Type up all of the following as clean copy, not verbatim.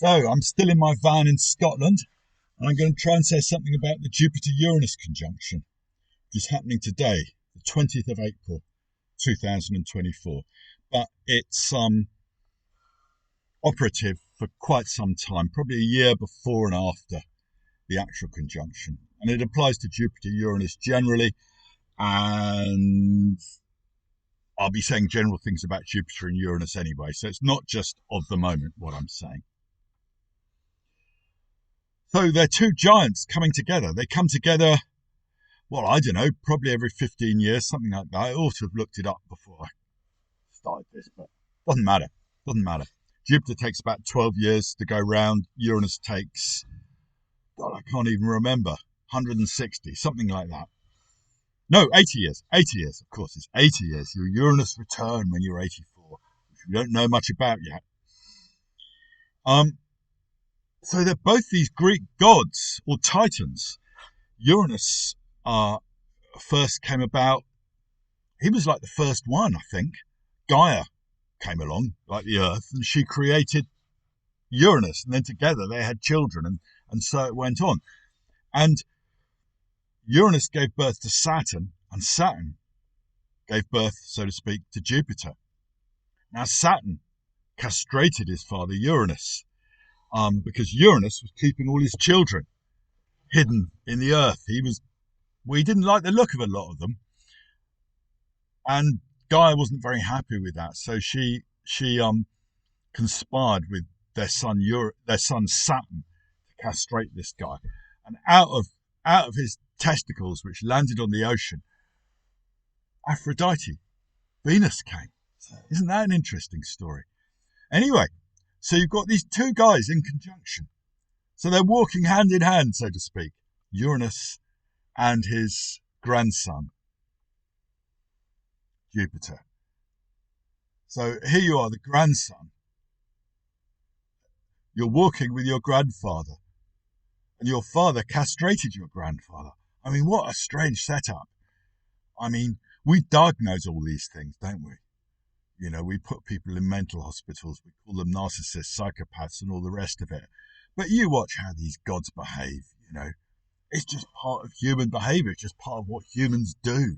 So I'm still in my van in Scotland, and I'm going to try and say something about the Jupiter-Uranus conjunction, which is happening today, the 20th of April, 2024. But it's operative for quite some time, probably a year before and after the actual conjunction. And it applies to Jupiter-Uranus generally, and I'll be saying general things about Jupiter and Uranus anyway, so it's not just of the moment what I'm saying. So they're two giants coming together. They come together, well, I don't know, probably every 15 years, something like that. I ought to have looked it up before I started this, but doesn't matter. Doesn't matter. Jupiter takes about 12 years to go round. Uranus takes, God, I can't even remember, 160, something like that. No, 80 years. 80 years, of course. It's 80 years. Your Uranus return when you're 84, which we don't know much about yet. So they're both these Greek gods or titans. Uranus first came about. He was like the first one, I think. Gaia came along, like the Earth, and she created Uranus. And then together they had children, and so it went on. And Uranus gave birth to Saturn, and Saturn gave birth, so to speak, to Jupiter. Now, Saturn castrated his father Uranus, because Uranus was keeping all his children hidden in the earth. He didn't like the look of a lot of them, and Gaia wasn't very happy with that. So she conspired with their son Saturn to castrate this guy, and out of his testicles, which landed on the ocean, Aphrodite, Venus came. So isn't that an interesting story? Anyway, so you've got these two guys in conjunction. So they're walking hand in hand, so to speak, Uranus and his grandson, Jupiter. So here you are, the grandson. You're walking with your grandfather, and your father castrated your grandfather. I mean, what a strange setup. I mean, we diagnose all these things, don't we? You know, we put people in mental hospitals, we call them narcissists, psychopaths, and all the rest of it. But you watch how these gods behave, you know. It's just part of human behavior, it's just part of what humans do.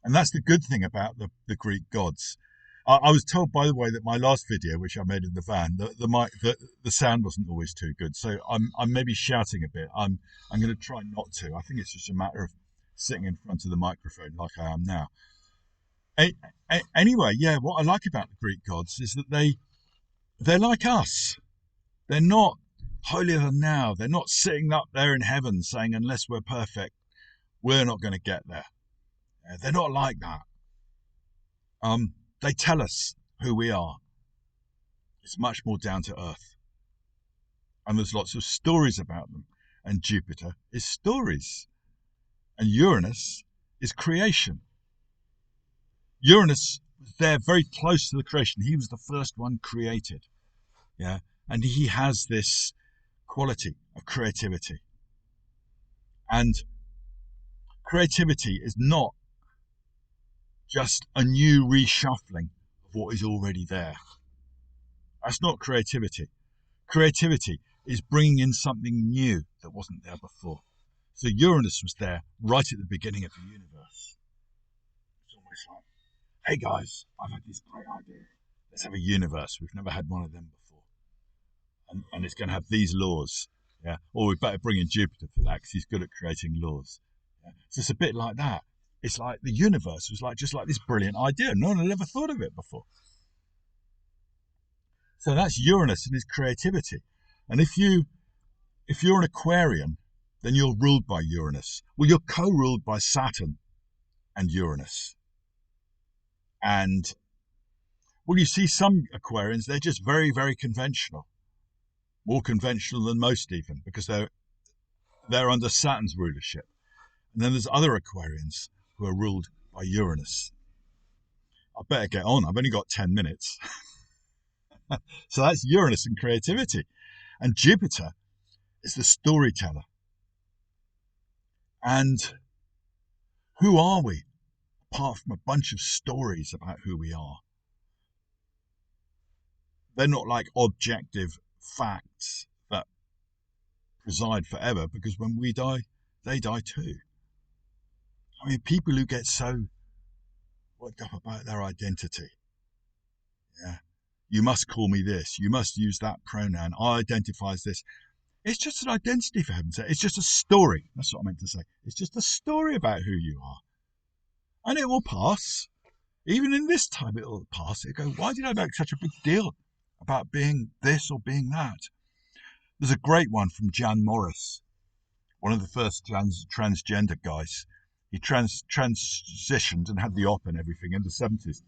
And that's the good thing about the Greek gods. I was told, by the way, that my last video, which I made in the van, the sound wasn't always too good. So I'm maybe shouting a bit. I'm going to try not to. I think it's just a matter of sitting in front of the microphone like I am now. Anyway, yeah, what I like about the Greek gods is that they're like us. They're not holier than thou. They're not sitting up there in heaven saying, unless we're perfect, we're not going to get there. They're not like that. They tell us who we are. It's much more down to earth. And there's lots of stories about them. And Jupiter is stories. And Uranus is creation. Uranus was there very close to the creation. He was the first one created. Yeah. And he has this quality of creativity. And creativity is not just a new reshuffling of what is already there. That's not creativity. Creativity is bringing in something new that wasn't there before. So Uranus was there right at the beginning of the universe. It's almost like, hey guys, I've had this great idea. Let's have a universe. We've never had one of them before. And it's going to have these laws. Yeah. Or we better bring in Jupiter for that because he's good at creating laws. Yeah? So it's a bit like that. It's like the universe was just like this brilliant idea. No one had ever thought of it before. So that's Uranus and his creativity. And if you're an Aquarian, then you're ruled by Uranus. Well, you're co-ruled by Saturn and Uranus. And, well, you see some Aquarians, they're just very, very conventional. More conventional than most even, because they're under Saturn's rulership. And then there's other Aquarians who are ruled by Uranus. I better get on. I've only got 10 minutes. So that's Uranus and creativity. And Jupiter is the storyteller. And who are we? Apart from a bunch of stories about who we are. They're not like objective facts that preside forever, because when we die, they die too. I mean, people who get so worked up about their identity. Yeah. You must call me this. You must use that pronoun. I identify as this. It's just an identity, for heaven's sake. It's just a story. That's what I meant to say. It's just a story about who you are. And it will pass. Even in this time, it will pass. It go, why did I make such a big deal about being this or being that? There's a great one from Jan Morris, one of the first transgender guys. He transitioned and had the op and everything in the 70s,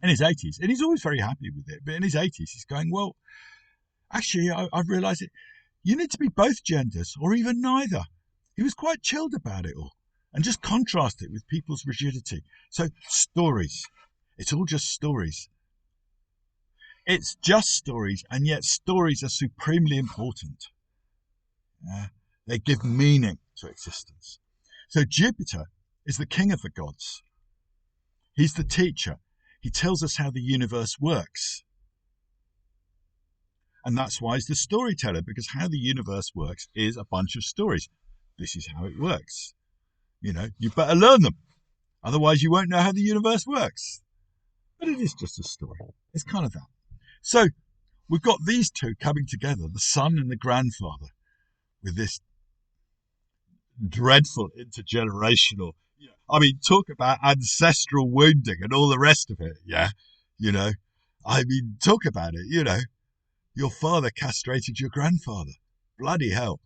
in his 80s. And he's always very happy with it. But in his 80s, he's going, well, actually, I've realised it. You need to be both genders or even neither. He was quite chilled about it all and just contrast it with people's rigidity. So stories. It's all just stories. It's just stories, and yet stories are supremely important. They give meaning to existence. So Jupiter is the king of the gods. He's the teacher. He tells us how the universe works. And that's why he's the storyteller, because how the universe works is a bunch of stories. This is how it works. You know, you better learn them. Otherwise, you won't know how the universe works. But it is just a story. It's kind of that. So we've got these two coming together, the son and the grandfather, with this dreadful intergenerational, I mean, talk about ancestral wounding and all the rest of it. Yeah. You know, I mean, talk about it, you know. Your father castrated your grandfather. Bloody hell.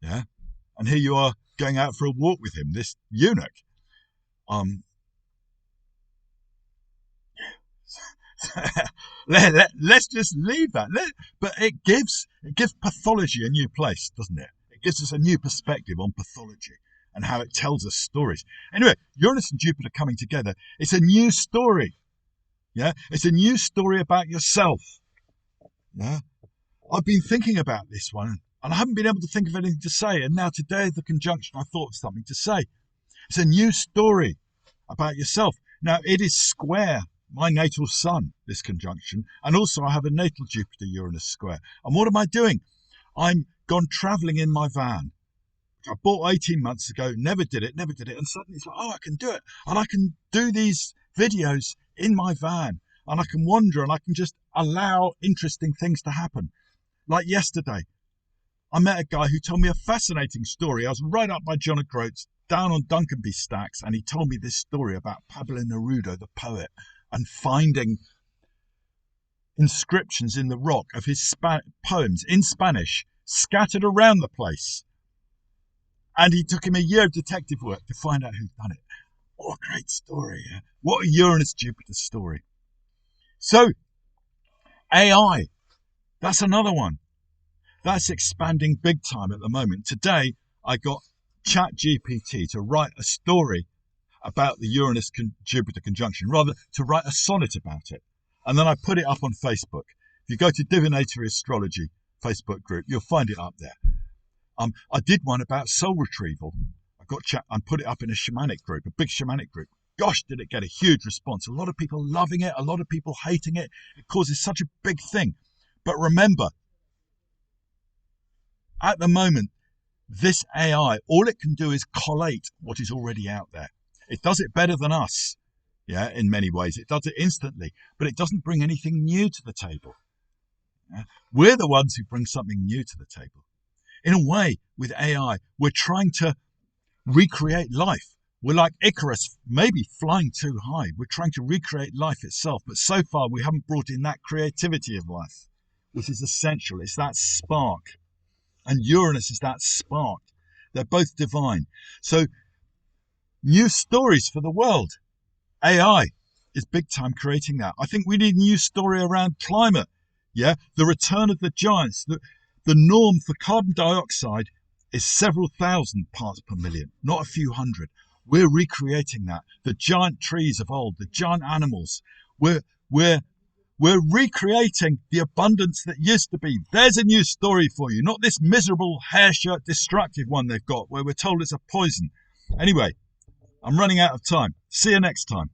Yeah. And here you are going out for a walk with him, this eunuch. Let's just leave that. But it gives pathology a new place, doesn't it? It gives us a new perspective on pathology and how it tells us stories. Anyway, Uranus and Jupiter coming together. It's a new story. Yeah. It's a new story about yourself. Yeah. I've been thinking about this one, and I haven't been able to think of anything to say. And now today, the conjunction, I thought of something to say. It's a new story about yourself. Now, it is square my natal sun, this conjunction, and also I have a natal Jupiter-Uranus square. And what am I doing? I'm gone travelling in my van, which I bought 18 months ago, never did it, and suddenly it's like, oh, I can do it. And I can do these videos in my van, and I can wander, and I can just allow interesting things to happen. Like yesterday, I met a guy who told me a fascinating story. I was right up by John O'Groats, down on Duncanby Stacks, and he told me this story about Pablo Neruda, the poet, and finding inscriptions in the rock of his poems in Spanish scattered around the place. And he took him a year of detective work to find out who'd done it. What a great story. Yeah? What a Uranus-Jupiter story. So, AI. That's another one. That's expanding big time at the moment. Today, I got ChatGPT to write a story about the Uranus-Jupiter conjunction, rather to write a sonnet about it. And then I put it up on Facebook. If you go to Divinatory Astrology Facebook group, you'll find it up there. I did one about soul retrieval. I put it up in a shamanic group, a big shamanic group. Gosh, did it get a huge response. A lot of people loving it, a lot of people hating it. It causes such a big thing. But remember, at the moment, this AI, all it can do is collate what is already out there. It does it better than us, yeah, in many ways. It does it instantly, but it doesn't bring anything new to the table. Yeah? We're the ones who bring something new to the table. In a way, with AI, we're trying to recreate life. We're like Icarus, maybe flying too high. We're trying to recreate life itself, but so far we haven't brought in that creativity of life, which is essential. It's that spark. And Uranus is that spark. They're both divine. So, new stories for the world. AI is big time creating that. I think we need a new story around climate. Yeah, the return of the giants. The norm for carbon dioxide is several thousand parts per million, not a few hundred. We're recreating that. The giant trees of old, the giant animals. We're recreating the abundance that used to be. There's a new story for you, not this miserable hair shirt destructive one they've got where we're told it's a poison. Anyway, I'm running out of time. See you next time.